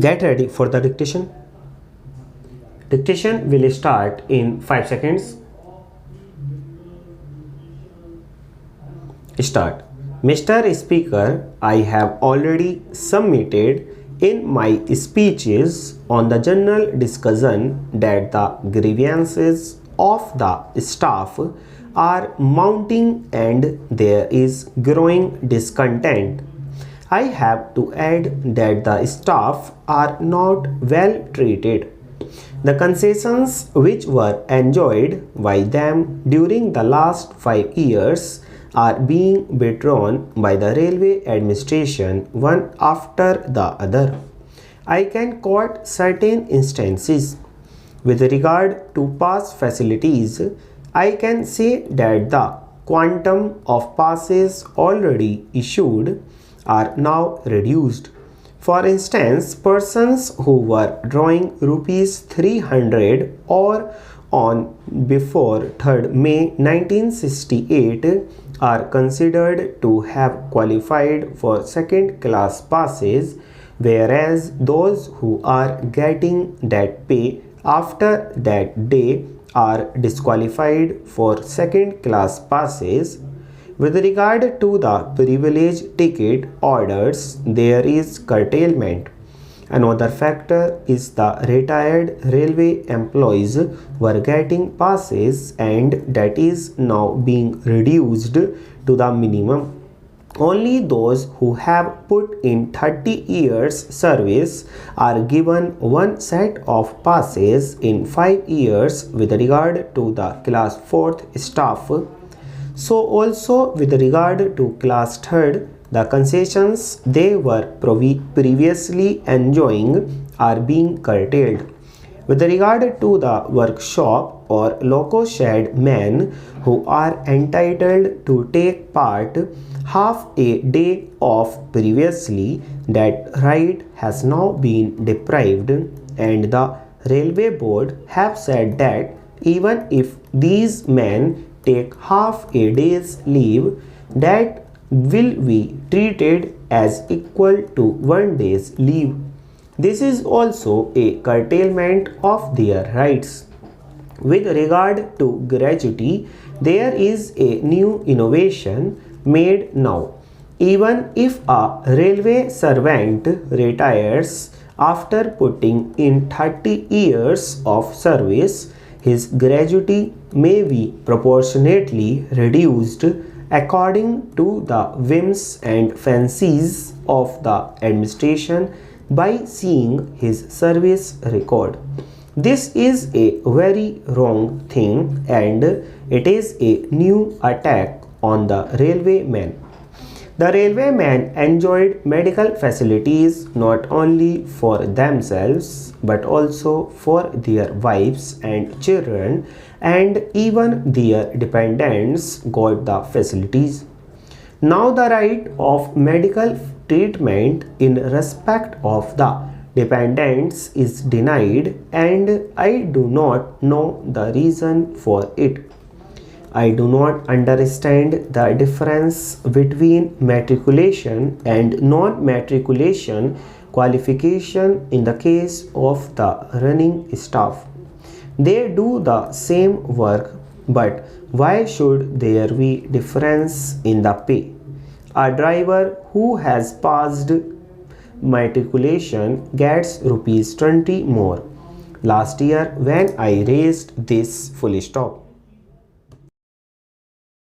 Get ready for the dictation. Dictation will start in 5 seconds. Start. Mr. Speaker, I have already submitted in my speeches on the general discussion that the grievances of the staff are mounting and there is growing discontent. I have to add that the staff are not well treated. The concessions which were enjoyed by them during the last 5 years are being withdrawn by the railway administration one after the other. I can quote certain instances. With regard to pass facilities, I can say that the quantum of passes already issued are now reduced. For instance, persons who were drawing rupees 300 or on before 3rd May 1968 are considered to have qualified for second class passes, whereas those who are getting that pay after that day are disqualified for second class passes. With regard to the privilege ticket orders, there is curtailment. Another factor is the retired railway employees were getting passes and that is now being reduced to the minimum. Only those who have put in 30 years service are given one set of passes in 5 years with regard to the class 4th staff. So also with regard to class 3rd, the concessions they were previously enjoying are being curtailed. With regard to the workshop or loco shed men who are entitled to take part half a day off previously, that right has now been deprived, and the railway board have said that even if these men take half a day's leave, that will be treated as equal to 1 day's leave. This is also a curtailment of their rights. With regard to gratuity, there is a new innovation made now. Even if a railway servant retires after putting in 30 years of service, his gratuity may be proportionately reduced according to the whims and fancies of the administration by seeing his service record. This is a very wrong thing and it is a new attack on the railwaymen. The railwaymen enjoyed medical facilities not only for themselves but also for their wives and children, and even their dependents got the facilities. Now the right of medical treatment in respect of the dependents is denied, and I do not know the reason for it. I do not understand the difference between matriculation and non-matriculation qualification in the case of the running staff. They do the same work, but why should there be difference in the pay? A driver who has passed matriculation gets rupees 20 more. Last year when I raised this full stop.